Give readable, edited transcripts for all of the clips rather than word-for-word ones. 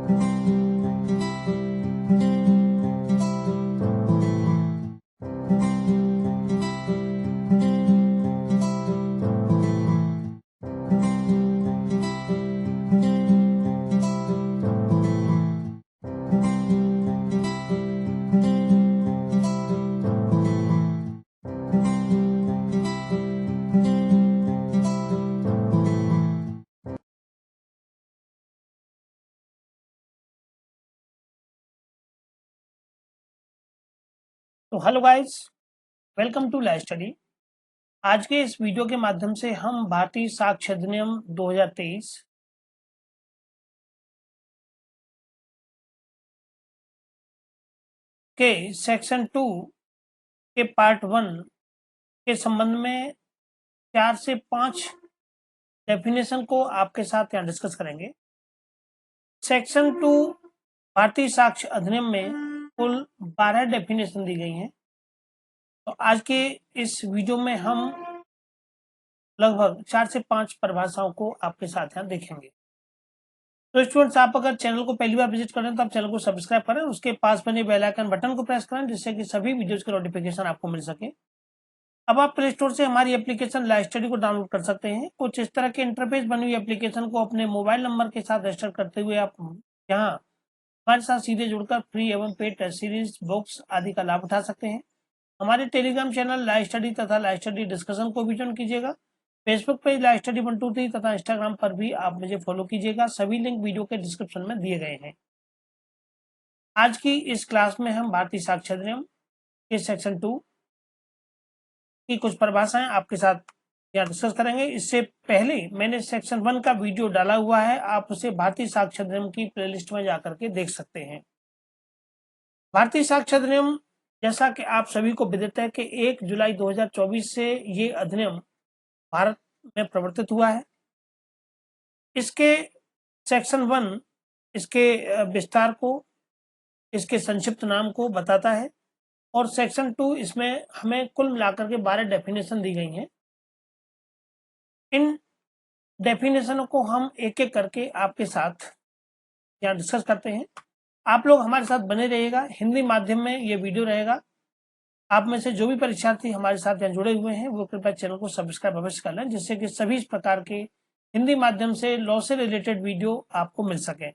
तो hello guys, welcome to live study. आज के इस वीडियो के माध्यम से हम भारतीय साक्ष्य अधिनियम 2023 के सेक्शन 2 के पार्ट 1 के संबंध में 4 से 5 डेफिनेशन को आपके साथ यहाँ डिस्कस करेंगे। सेक्शन 2 भारतीय साक्ष्य अधिनियम में कुल 12 डेफिनेशन दी गई हैं। तो आज के इस वीडियो में हम लगभग 4 से 5 परिभाषाओं को आपके साथ यहाँ देखेंगे। तो स्टूडेंट्स, आप अगर चैनल को पहली बार विजिट करें तो आप चैनल को सब्सक्राइब करें, उसके पास बने बेल आइकन बटन को प्रेस करें जिससे कि सभी वीडियोस के नोटिफिकेशन आपको मिल सके। अब आप प्ले स्टोर से हमारी एप्लीकेशन लाइव स्टडी को डाउनलोड कर सकते हैं। कुछ इस तरह के इंटरफेस बनी हुई एप्लीकेशन को अपने मोबाइल नंबर के साथ रजिस्टर करते हुए आप यहाँ हमारे साथ सीधे जुड़कर फ्री एवं पेड टेस्ट सीरीज, बुक्स आदि का लाभ उठा सकते हैं। हमारे टेलीग्राम चैनल लाइव स्टडी तथा लाइव स्टडी डिस्कशन को भी ज्वाइन कीजिएगा। फेसबुक पेज लाइव स्टडी 123 तथा इंस्टाग्राम पर भी आप मुझे फॉलो कीजिएगा। सभी लिंक वीडियो के डिस्क्रिप्शन में दिए गए हैं। आज की इस क्लास में हम भारतीय साक्ष्य अधिनियम के सेक्शन 2 की कुछ परिभाषाएं आपके साथ यहाँ डिस्कस करेंगे। इससे पहले मैंने सेक्शन 1 का वीडियो डाला हुआ है, आप उसे भारतीय साक्ष्य अधिनियम की प्लेलिस्ट में जाकर के देख सकते हैं। भारतीय साक्ष्य अधिनियम, जैसा कि आप सभी को विदित है कि 1 जुलाई 2024 से ये अधिनियम भारत में प्रवर्तित हुआ है। इसके सेक्शन 1 इसके विस्तार को, इसके संक्षिप्त नाम को बताता है और सेक्शन 2 इसमें हमें कुल मिलाकर के 12 डेफिनेशन दी गई हैं। इन डेफिनेशनों को हम एक एक करके आपके साथ यहाँ डिस्कस करते हैं। आप लोग हमारे साथ बने रहिएगा। हिंदी माध्यम में ये वीडियो रहेगा। आप में से जो भी परीक्षार्थी हमारे साथ यहाँ जुड़े हुए हैं वो कृपया चैनल को सब्सक्राइब अवश्य कर लें, जिससे कि सभी इस प्रकार के हिंदी माध्यम से लॉ से रिलेटेड वीडियो आपको मिल सके।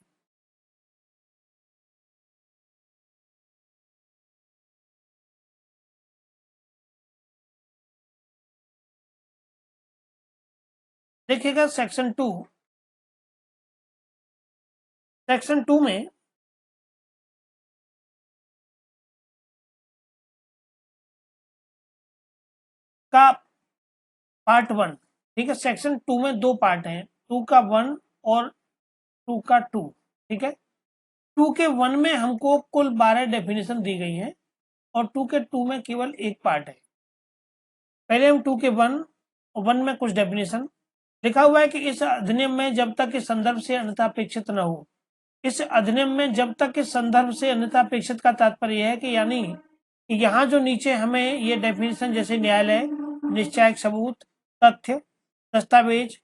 देखिएगा सेक्शन 2 में का पार्ट 1, ठीक है। सेक्शन 2 में 2 पार्ट हैं, 2 का 1 और 2 का 2, ठीक है। 2 के 1 में हमको कुल 12 डेफिनेशन दी गई हैं और 2 के 2 में केवल एक पार्ट है। पहले हम 2 के 1 में कुछ डेफिनेशन लिखा हुआ है कि इस अधिनियम में जब तक इस संदर्भ से अन्यथा अपेक्षित न हो। इस अधिनियम में जब तक इस संदर्भ से अन्यथा अपेक्षित का तात्पर्य है कि यानी कि यहाँ जो नीचे हमें ये डेफिनेशन जैसे न्यायालय, निश्चायक सबूत, तथ्य, दस्तावेज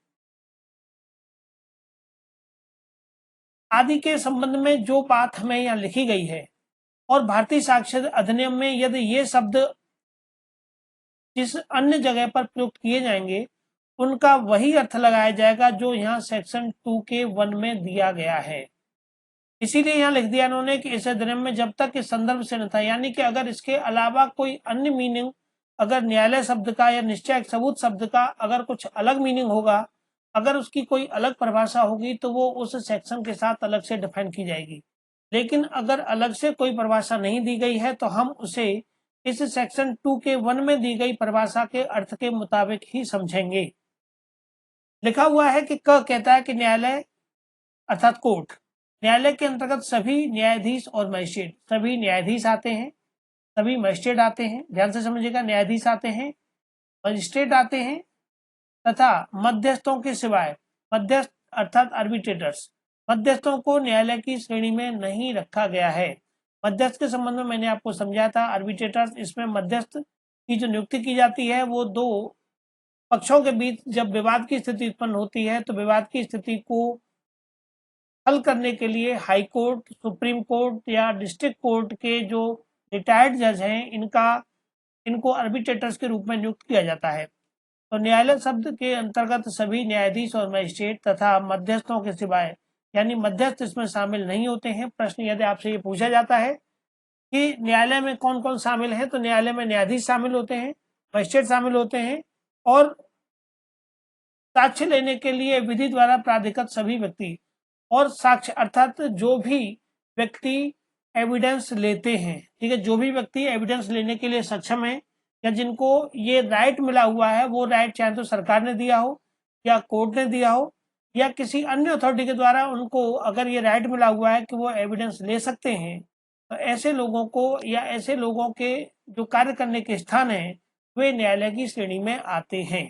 आदि के संबंध में जो बात हमें यहाँ लिखी गई है और भारतीय साक्ष्य अधिनियम में यदि ये शब्द जिस अन्य जगह पर प्रयुक्त किए जाएंगे उनका वही अर्थ लगाया जाएगा जो यहाँ सेक्शन 2 के 1 में दिया गया है। इसीलिए यहाँ लिख दिया इन्होंने कि इस अधिनियम में जब तक इस संदर्भ से न था, यानी कि अगर इसके अलावा कोई अन्य मीनिंग, अगर न्यायालय शब्द का या निश्चय सबूत शब्द का अगर कुछ अलग मीनिंग होगा, अगर उसकी कोई अलग परिभाषा होगी तो वो उस सेक्शन के साथ अलग से डिफाइन की जाएगी। लेकिन अगर अलग से कोई परिभाषा नहीं दी गई है तो हम उसे इस सेक्शन 2 के 1 में दी गई परिभाषा के अर्थ के मुताबिक ही समझेंगे। लिखा हुआ है कि क कहता है कि न्यायालय अर्थात कोर्ट, न्यायालय के अंतर्गत सभी न्यायाधीश और मजिस्ट्रेट, सभी न्यायाधीश आते हैं, सभी मजिस्ट्रेट आते हैं। ध्यान से समझिएगा, न्यायाधीश आते हैं, मजिस्ट्रेट आते हैं तथा मध्यस्थों के सिवाय, मध्यस्थ अर्थात आर्बिट्रेटर्स, मध्यस्थों को न्यायालय की श्रेणी में नहीं रखा गया है। मध्यस्थ के संबंध में मैंने आपको समझाया था। आर्बिट्रेटर्स, इसमें मध्यस्थ की जो नियुक्ति की जाती है वो दो पक्षों के बीच जब विवाद की स्थिति उत्पन्न होती है तो विवाद की स्थिति को हल करने के लिए हाई कोर्ट, सुप्रीम कोर्ट या डिस्ट्रिक्ट कोर्ट के जो रिटायर्ड जज हैं इनको आर्बिट्रेटर्स के रूप में नियुक्त किया जाता है। तो न्यायालय शब्द के अंतर्गत सभी न्यायाधीश और मजिस्ट्रेट तथा मध्यस्थों के सिवाय, यानी मध्यस्थ इसमें शामिल नहीं होते हैं। प्रश्न यदि आपसे ये पूछा जाता है कि न्यायालय में कौन कौन शामिल है, तो न्यायालय में न्यायाधीश शामिल होते हैं, मजिस्ट्रेट शामिल होते हैं और साक्ष्य लेने के लिए विधि द्वारा प्राधिकृत सभी व्यक्ति, और साक्ष्य अर्थात जो भी व्यक्ति एविडेंस लेते हैं, ठीक है, जो भी व्यक्ति एविडेंस लेने के लिए सक्षम है या जिनको ये राइट मिला हुआ है, वो राइट चाहे तो सरकार ने दिया हो या कोर्ट ने दिया हो या किसी अन्य अथॉरिटी के द्वारा उनको अगर ये राइट मिला हुआ है कि वो एविडेंस ले सकते हैं, तो ऐसे लोगों को या ऐसे लोगों के जो कार्य करने के स्थान है वे न्यायालय की श्रेणी में आते हैं।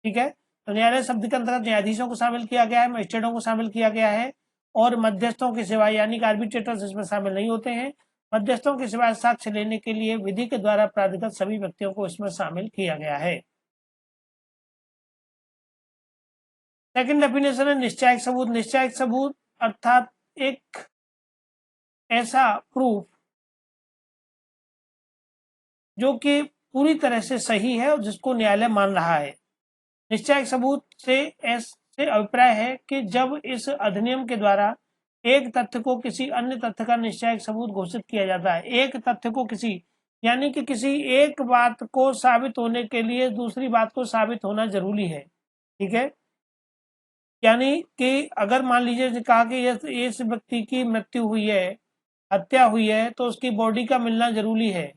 ठीक है, तो न्यायालय शब्द के अंतर्गत न्यायाधीशों को शामिल किया गया है, मजिस्ट्रेटों को शामिल किया गया है और मध्यस्थों के सिवाय, यानी कि आर्बिट्रेटर्स इसमें शामिल नहीं होते हैं। मध्यस्थों के सिवाय साक्ष्य लेने के लिए विधि के द्वारा प्राधिकृत सभी व्यक्तियों को इसमें शामिल किया गया है। सेकंड डेफिनेशन है निश्चायक सबूत। निश्चायक सबूत अर्थात एक ऐसा प्रूफ जो कि पूरी तरह से सही है और जिसको न्यायालय मान रहा है। निश्चायक सबूत से ऐसे अभिप्राय है कि जब इस अधिनियम के द्वारा एक तथ्य को किसी अन्य तथ्य का निश्चायक सबूत घोषित किया जाता है। एक तथ्य को किसी, यानी कि किसी एक बात को साबित होने के लिए दूसरी बात को साबित होना जरूरी है। ठीक है, यानी कि अगर मान लीजिए कहा कि इस व्यक्ति की मृत्यु हुई है, हत्या हुई है, तो उसकी बॉडी का मिलना जरूरी है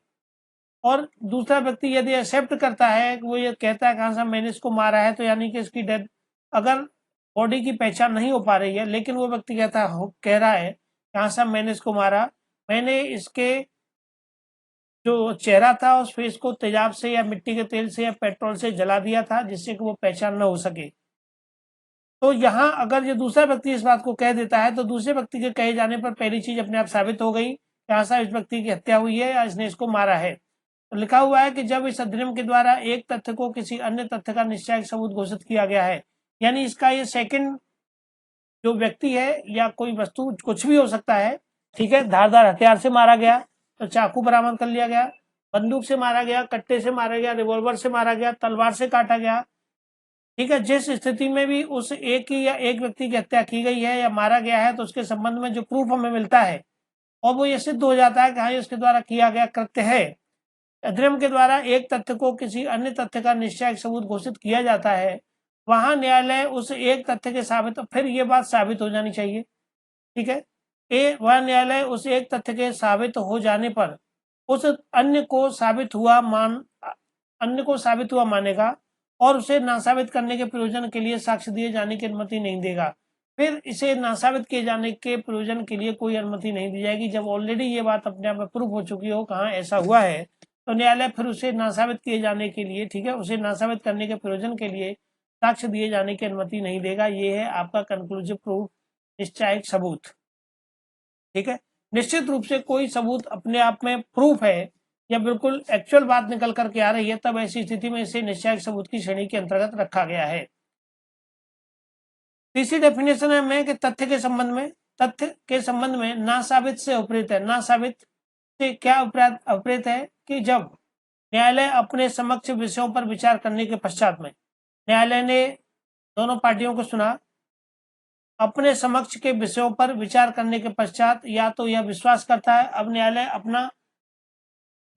और दूसरा व्यक्ति यदि एक्सेप्ट करता है, वो ये कहता है कहाँ से मैंने इसको मारा है, तो यानी कि इसकी डेथ, अगर बॉडी की पहचान नहीं हो पा रही है लेकिन वो व्यक्ति कह रहा है कहाँ से मैंने इसको मारा, मैंने इसके जो चेहरा था उस फेस को तेजाब से या मिट्टी के तेल से या पेट्रोल से जला दिया था जिससे कि वो पहचान न हो सके। तो यहाँ अगर ये दूसरा व्यक्ति इस बात को कह देता है तो दूसरे व्यक्ति के कहे जाने पर पहली चीज अपने आप साबित हो गई, कहाँ से इस व्यक्ति की हत्या हुई है या इसने इसको मारा है। तो लिखा हुआ है कि जब इस अधिनियम के द्वारा एक तथ्य को किसी अन्य तथ्य का निश्चायक सबूत घोषित किया गया है, यानी इसका ये सेकंड जो व्यक्ति है या कोई वस्तु कुछ भी हो सकता है, ठीक है, धारदार हथियार से मारा गया तो चाकू बरामद कर लिया गया, बंदूक से मारा गया, कट्टे से मारा गया, रिवॉल्वर से मारा गया, तलवार से काटा गया, ठीक है, जिस स्थिति में भी उस एक ही या एक व्यक्ति की हत्या की गई है या मारा गया है तो उसके संबंध में जो प्रूफ हमें मिलता है और वो ये सिद्ध हो जाता है कि हाँ इसके द्वारा किया गया कृत्य है। अधिनियम के द्वारा एक तथ्य को किसी अन्य तथ्य का निश्चायक सबूत घोषित किया जाता है, वहां न्यायालय उस एक तथ्य के साबित, फिर ये बात साबित हो जानी चाहिए, ठीक है, वह न्यायालय उस एक तथ्य के साबित हो जाने पर उस अन्य को साबित हुआ मानेगा और उसे नासाबित करने के प्रयोजन के लिए साक्ष्य दिए जाने की अनुमति नहीं देगा। फिर इसे नासाबित किए जाने के प्रयोजन के लिए कोई अनुमति नहीं दी जाएगी। जब ऑलरेडी ये बात अपने आप में प्रूफ हो चुकी हो कहाँ ऐसा हुआ है, तो न्यायालय फिर उसे नासाबित किए जाने के लिए, ठीक है, उसे नासाबित करने के प्रयोजन के लिए साक्ष्य दिए जाने की अनुमति नहीं देगा। ये है आपका कंक्लूसिव प्रूफ, निश्चायक सबूत। ठीक है, निश्चित रूप से कोई सबूत अपने आप में प्रूफ है या बिल्कुल एक्चुअल बात निकल करके आ रही है, तब ऐसी स्थिति में इसे निश्चायक सबूत की श्रेणी के अंतर्गत रखा गया है। तीसरी डेफिनेशन है में कि तथ्य के संबंध में ना साबित से उपरीत है। ना साबित से क्या उपरीत है कि जब न्यायालय अपने समक्ष विषयों पर विचार करने के पश्चात में, न्यायालय ने दोनों पार्टियों को सुना, अपने समक्ष के विषयों पर विचार करने के पश्चात या तो यह विश्वास करता है, अब न्यायालय अपना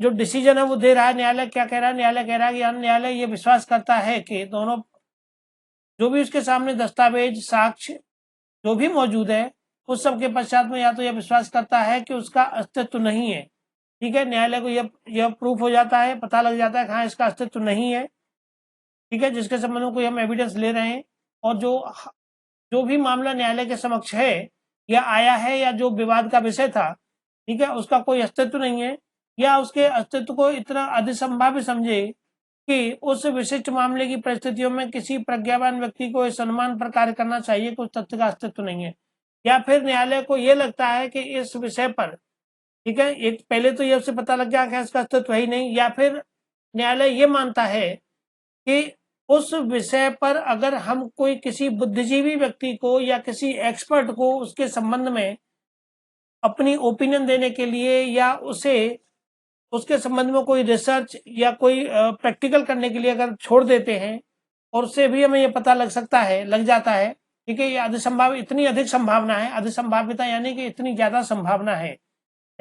जो डिसीजन है वो दे रहा है। न्यायालय क्या कह रहा है, न्यायालय कह रहा है कि न्यायालय ये विश्वास करता है कि दोनों जो भी उसके सामने दस्तावेज साक्ष्य जो भी मौजूद है उस सब के पश्चात में या तो यह विश्वास करता है कि उसका अस्तित्व नहीं है। ठीक है, न्यायालय को यह प्रूफ हो जाता है, पता लग जाता है कि हाँ इसका अस्तित्व नहीं है, ठीक है, जिसके संबंध में कोई हम एविडेंस ले रहे हैं और जो भी मामला न्यायालय के समक्ष है या आया है या जो विवाद का विषय था, ठीक है, उसका कोई अस्तित्व नहीं है या उसके अस्तित्व को इतना अधिसंभाव्य समझे कि उस विशिष्ट मामले की परिस्थितियों में किसी प्रज्ञावान व्यक्ति को इस अनुमान पर कार्य करना चाहिए कि उस तथ्य का अस्तित्व नहीं है, या फिर न्यायालय को यह लगता है कि इस विषय पर, ठीक है, एक पहले तो ये उससे पता लग गया कि इसका अस्तित्व ही नहीं, या फिर न्यायालय ये मानता है कि उस विषय पर अगर हम कोई किसी बुद्धिजीवी व्यक्ति को या किसी एक्सपर्ट को उसके संबंध में अपनी ओपिनियन देने के लिए या उसे उसके संबंध में कोई रिसर्च या कोई प्रैक्टिकल करने के लिए अगर छोड़ देते हैं, और उससे भी हमें ये पता लग जाता है, ठीक है, ये इतनी अधिक संभावना है, अधिसंभाव्यता यानी कि इतनी ज्यादा संभावना है,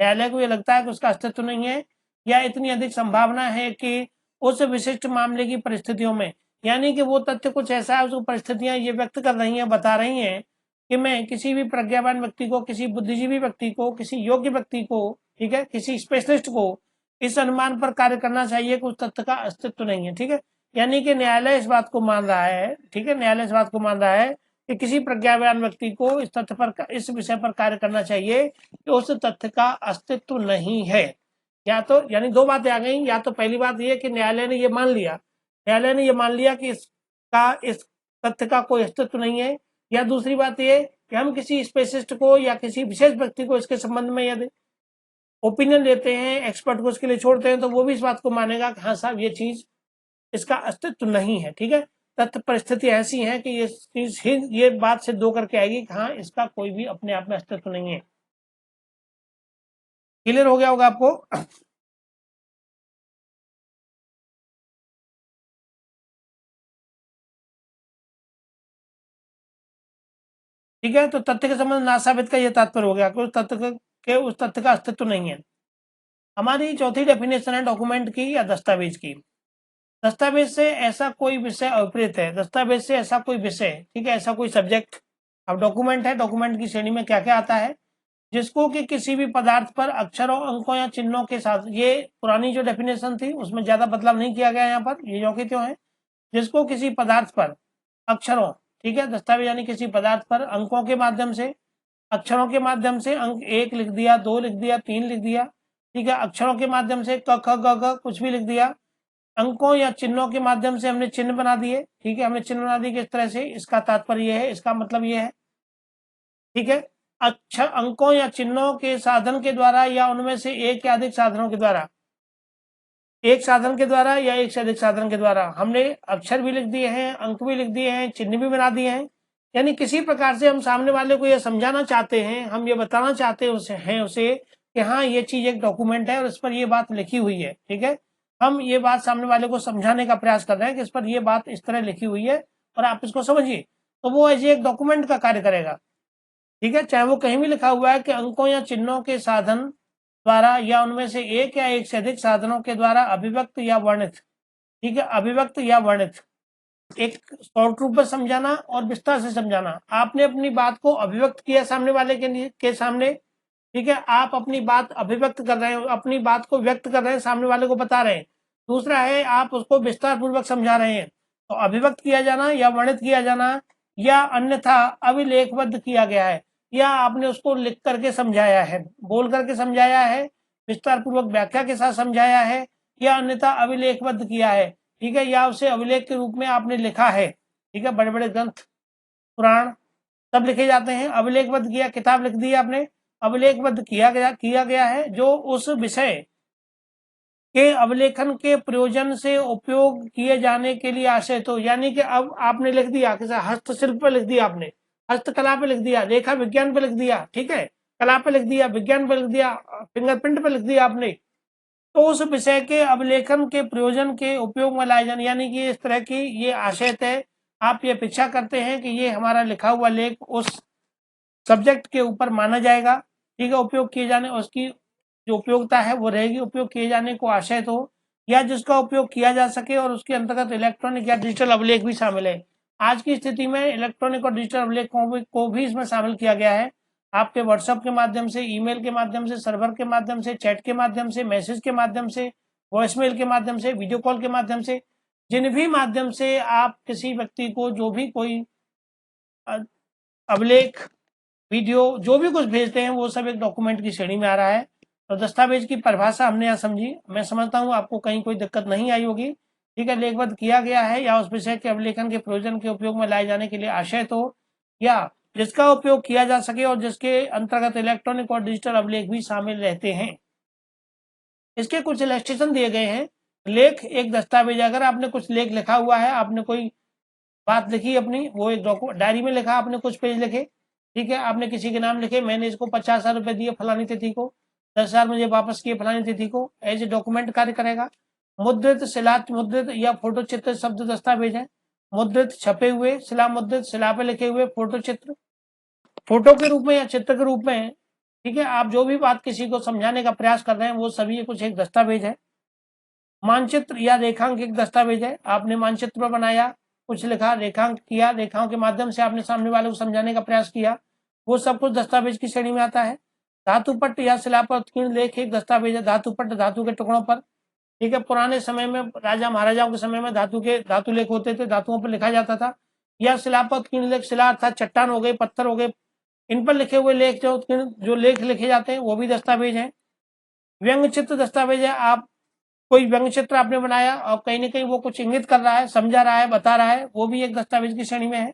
न्यायालय को ये लगता है कि उसका अस्तित्व नहीं है, या इतनी अधिक संभावना है कि उस विशिष्ट मामले की परिस्थितियों में, यानी कि वो तथ्य कुछ ऐसा है, उसको परिस्थितियां ये व्यक्त कर रही हैं, बता रही हैं कि मैं किसी भी प्रज्ञावान व्यक्ति को, किसी बुद्धिजीवी व्यक्ति को, किसी योग्य व्यक्ति को, ठीक है, किसी स्पेशलिस्ट को इस अनुमान पर कार्य करना चाहिए कि उस तथ्य का अस्तित्व नहीं है, ठीक है। यानी कि न्यायालय इस बात को मान रहा है, ठीक है, न्यायालय इस बात को मान रहा है कि किसी प्रज्ञावान व्यक्ति को इस तथ्य पर, इस विषय पर कार्य करना चाहिए कि उस तथ्य का अस्तित्व नहीं है। या तो यानी दो बातें आ गई, या तो पहली बात ये कि न्यायालय ने ये मान लिया, कि इस तथ्य का कोई अस्तित्व नहीं है, या दूसरी बात ये कि हम किसी स्पेशलिस्ट को या किसी विशेष व्यक्ति को इसके संबंध में यदि ओपिनियन देते हैं, एक्सपर्ट को इसके लिए छोड़ते हैं, तो वो भी इस बात को मानेगा कि हाँ साहब ये चीज, इसका अस्तित्व नहीं है, ठीक है। तथ्य परिस्थिति ऐसी है कि ये चीज ही ये बात से दो करके आएगी कि हाँ इसका कोई भी अपने आप में अस्तित्व नहीं है। क्लियर हो गया होगा आपको? ठीक है, तो तथ्य के संबंध नासाबित का ये तात्पर्य हो गया कि उस तथ्य का अस्तित्व नहीं है। हमारी चौथी डेफिनेशन है डॉक्यूमेंट की या दस्तावेज की। दस्तावेज से ऐसा कोई विषय अभिप्रेत है, दस्तावेज से ऐसा कोई विषय, ठीक है, ऐसा कोई सब्जेक्ट। अब डॉक्यूमेंट है, डॉक्यूमेंट की श्रेणी में क्या क्या आता है, जिसको कि किसी भी पदार्थ पर अक्षरों, अंकों या चिन्हों के साथ, ये पुरानी जो डेफिनेशन थी उसमें ज्यादा बदलाव नहीं किया गया, यहाँ पर ये जो कि त्यों है, जिसको किसी पदार्थ पर अक्षरों, ठीक है, दस्तावेज यानी किसी पदार्थ पर अंकों के माध्यम से, अक्षरों के माध्यम से, अंक 1 लिख दिया, 2 लिख दिया, 3 लिख दिया, ठीक है, अक्षरों के माध्यम से क ख ग घ कुछ भी लिख दिया, अंकों या चिन्हों के माध्यम से हमने चिन्ह बना दिए, ठीक है, हमने चिन्ह बना दिए किस तरह से, इसका तात्पर्य यह है, इसका मतलब यह है, ठीक है, अच्छा, अंकों या चिन्हों के साधन के द्वारा या उनमें से एक या अधिक साधनों के द्वारा, एक साधन के द्वारा या एक से अधिक साधन के द्वारा हमने अक्षर भी लिख दिए हैं, अंक भी लिख दिए हैं, चिन्ह भी बना दिए हैं, यानी किसी प्रकार से हम सामने वाले को यह समझाना चाहते हैं, हम ये बताना चाहते हैं उसे कि हाँ ये चीज एक डॉक्यूमेंट है और इस पर ये बात लिखी हुई है, ठीक है, हम ये बात सामने वाले को समझाने का प्रयास कर रहे हैं कि इस पर ये बात इस तरह लिखी हुई है और आप इसको समझिए, तो वो ऐसे एक डॉक्यूमेंट का कार्य करेगा, ठीक है, चाहे वो कहीं भी लिखा हुआ है कि अंकों या चिन्हों के साधन द्वारा या उनमें से एक या एक से अधिक साधनों के द्वारा अभिव्यक्त या वर्णित, ठीक है, अभिव्यक्त या वर्णित, एक शॉर्ट रूप में समझाना और विस्तार से समझाना। आपने अपनी बात को अभिव्यक्त किया सामने वाले के सामने, ठीक है, आप अपनी बात अभिव्यक्त कर रहे हैं, अपनी बात को व्यक्त कर रहे हैं, सामने वाले को बता रहे हैं। दूसरा है आप उसको विस्तार पूर्वक समझा रहे हैं, तो अभिव्यक्त किया जाना या वर्णित किया जाना या अन्यथा अभिलेखबद्ध किया गया है, या आपने उसको लिख करके समझाया है, बोल करके समझाया है, विस्तार पूर्वक व्याख्या के साथ समझाया है, या अन्यथा अभिलेखबद्ध किया है, ठीक है, या उसे अभिलेख के रूप में आपने लिखा है, ठीक है, बड़े बड़े ग्रंथ, पुराण सब लिखे जाते हैं, अभिलेखबद्ध किया, किताब लिख दी आपने, अभिलेखबद्ध किया गया है, जो उस विषय के अभिलेखन के प्रयोजन से उपयोग किए जाने के लिए आशय, तो यानी कि अब आपने लिख दिया कि हस्तशिल्प पे लिख दिया, आपने हस्तकला पे लिख दिया, रेखा विज्ञान पे लिख दिया, ठीक है, कला पे लिख दिया, विज्ञान पे लिख दिया, फिंगरप्रिंट पे लिख दिया आपने, तो उस विषय के अभिलेखन के प्रयोजन के उपयोग में लाए जाने, यानी कि इस तरह की ये आशय है, आप ये अपेक्षा करते हैं कि ये हमारा लिखा हुआ लेख उस सब्जेक्ट के ऊपर माना जाएगा, ठीक है, उपयोग किए जाने, उसकी जो उपयोगिता है वो रहेगी, उपयोग किए जाने को आशय तो, या जिसका उपयोग किया जा सके और उसके अंतर्गत इलेक्ट्रॉनिक या डिजिटल अभिलेख भी शामिल है। आज की स्थिति में इलेक्ट्रॉनिक और डिजिटल अभिलेख को भी इसमें शामिल किया गया है। आपके व्हाट्सएप के माध्यम से, ईमेल के माध्यम से, सर्वर के माध्यम से, चैट के माध्यम से, मैसेज के माध्यम से, वॉइसमेल के माध्यम से, वीडियो कॉल के माध्यम से, जिन भी माध्यम से आप किसी व्यक्ति को जो भी कोई अभिलेख, वीडियो, जो भी कुछ भेजते हैं वो सब एक डॉक्यूमेंट की श्रेणी में आ रहा है। तो दस्तावेज की परिभाषा हमने यहाँ समझी, मैं समझता हूँ आपको कहीं कोई दिक्कत नहीं आई होगी, ठीक है, लेखबद्ध किया गया है या उस विषय के अभिलेखन के प्रयोजन के उपयोग में लाए जाने के लिए आशय तो, या जिसका उपयोग किया जा सके और जिसके अंतर्गत इलेक्ट्रॉनिक और डिजिटल अभिलेख भी शामिल रहते हैं। इसके कुछ इलस्ट्रेशन दिए गए हैं, लेख एक दस्तावेज, अगर आपने कुछ लेख लिखा हुआ है, आपने कोई बात लिखी अपनी, वो एक डायरी में लिखा, आपने कुछ पेज लिखे, ठीक है, आपने किसी के नाम लिखे, मैंने इसको 50,000 रुपए दिए फलानी तिथि को, 10,000 मुझे वापस किए फलानी तिथि को, एज ए डॉक्यूमेंट कार्य करेगा। मुद्रित, शिला मुद्रित या फोटो चित्र शब्द दस्तावेज है। मुद्रित छपे हुए, शिला मुद्रित शिला पे लिखे हुए फोटो चित्र, फोटो के रूप में या चित्र के रूप में, ठीक है, आप जो भी बात किसी को समझाने का प्रयास कर रहे हैं वो सभी कुछ एक दस्तावेज है। मानचित्र या रेखांक एक दस्तावेज है, आपने मानचित्र बनाया, कुछ लिखा, रेखांक किया, रेखाओं के माध्यम से आपने सामने वाले को समझाने का प्रयास किया, वो सब कुछ दस्तावेज की श्रेणी में आता है। धातुपट या शिला पर उत्कीर्ण लेख एक दस्तावेज है। धातुपट धातु के टुकड़ों पर, ठीक है, पुराने समय में राजा महाराजाओं के समय में धातु लेख होते थे, धातुओं पर लिखा जाता था। या शिला पर उत्कीर्ण लेख, शिला अर्थात चट्टान हो गए, पत्थर हो गए, इन पर लिखे हुए लेख जो लेख लिखे जाते हैं वो भी दस्तावेज है। व्यंग चित्र दस्तावेज है, आप कोई व्यंग चित्र आपने बनाया और कहीं ना कहीं वो कुछ इंगित कर रहा है, समझा रहा है, बता रहा है, वो भी एक दस्तावेज की श्रेणी में है।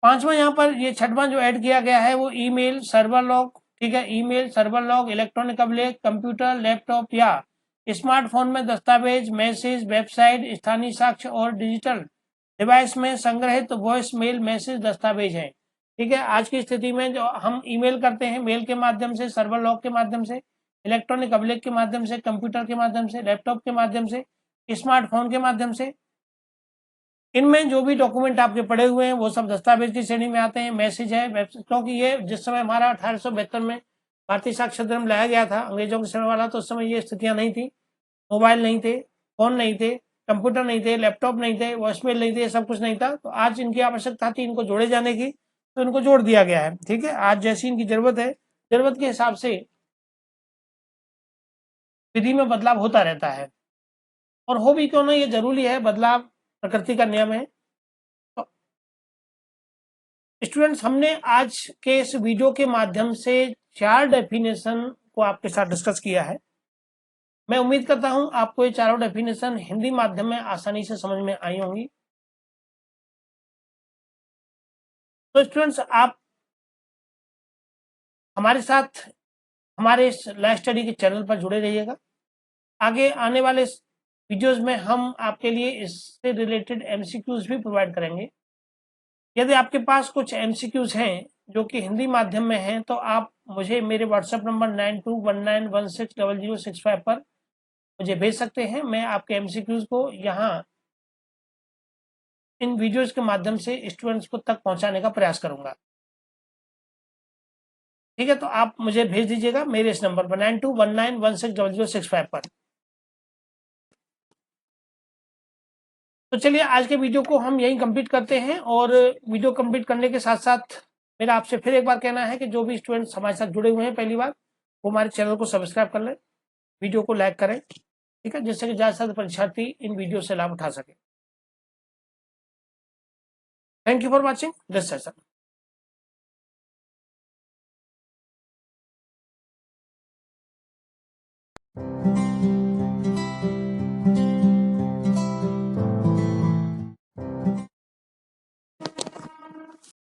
पांचवा यहाँ पर ये छठवां जो ऐड किया गया है वो ईमेल सर्वर लॉग, ठीक है, ईमेल सर्वर लॉग, इलेक्ट्रॉनिक अभिलेख, कंप्यूटर, लैपटॉप या स्मार्टफोन में दस्तावेज, मैसेज, वेबसाइट, स्थानीय साक्ष्य और डिजिटल डिवाइस में संग्रहित वॉइस मेल मैसेज दस्तावेज है। ठीक है, आज की स्थिति में जो हम ईमेल करते हैं, मेल के माध्यम से, सर्वर लॉग के माध्यम से, इलेक्ट्रॉनिक अभिलेख के माध्यम से, कंप्यूटर के माध्यम से, लैपटॉप के माध्यम से, स्मार्टफोन के माध्यम से, इनमें जो भी डॉक्यूमेंट आपके पड़े हुए हैं वो सब दस्तावेज की श्रेणी में आते हैं। मैसेज है, क्योंकि ये जिस समय हमारा 1872 में भारतीय साक्षर अधिनियम लाया गया था अंग्रेजों के समय वाला, तो उस समय ये स्थितियां नहीं थी, मोबाइल नहीं थे, फोन नहीं थे, कंप्यूटर नहीं थे, लैपटॉप नहीं थे, वॉइसमेल नहीं थे, सब कुछ नहीं था, तो आज इनकी आवश्यकता थी इनको जोड़े जाने की, तो इनको जोड़ दिया गया है। ठीक है, आज जैसी इनकी जरूरत है, जरूरत के हिसाब से विधि में बदलाव होता रहता है, और हो भी क्यों ना, ये जरूरी है, बदलाव प्रकृति का नियम है। तो स्टूडेंट्स, हमने आज के इस वीडियो के माध्यम से 4 डेफिनेशन को आपके साथ डिस्कस किया है। मैं उम्मीद करता हूं आपको ये चारों डेफिनेशन हिंदी माध्यम में आसानी से समझ में आई होंगी। तो स्टूडेंट्स, आप हमारे साथ हमारे इस लाइव स्टडी के चैनल पर जुड़े रहिएगा। आगे आने वाले वीडियोस में हम आपके लिए इससे रिलेटेड एमसीक्यूज भी प्रोवाइड करेंगे। यदि आपके पास कुछ एमसीक्यूज हैं जो कि हिंदी माध्यम में हैं, तो आप मुझे मेरे व्हाट्सएप नंबर 9219160065 पर मुझे भेज सकते हैं। मैं आपके एमसीक्यूज को यहाँ इन वीडियोस के माध्यम से स्टूडेंट्स को तक पहुंचाने का प्रयास करूंगा। ठीक है, तो आप मुझे भेज दीजिएगा मेरे इस नंबर पर 9219160065 पर। तो चलिए आज के वीडियो को हम यहीं कंप्लीट करते हैं, और वीडियो कंप्लीट करने के साथ साथ मेरा आपसे फिर एक बार कहना है कि जो भी स्टूडेंट्स हमारे साथ जुड़े हुए हैं पहली बार, वो हमारे चैनल को सब्सक्राइब कर लें, वीडियो को लाइक करें, ठीक है, जिससे कि ज़्यादा से ज़्यादा परीक्षार्थी इन वीडियो से लाभ उठा सके। Thank you for watching this session.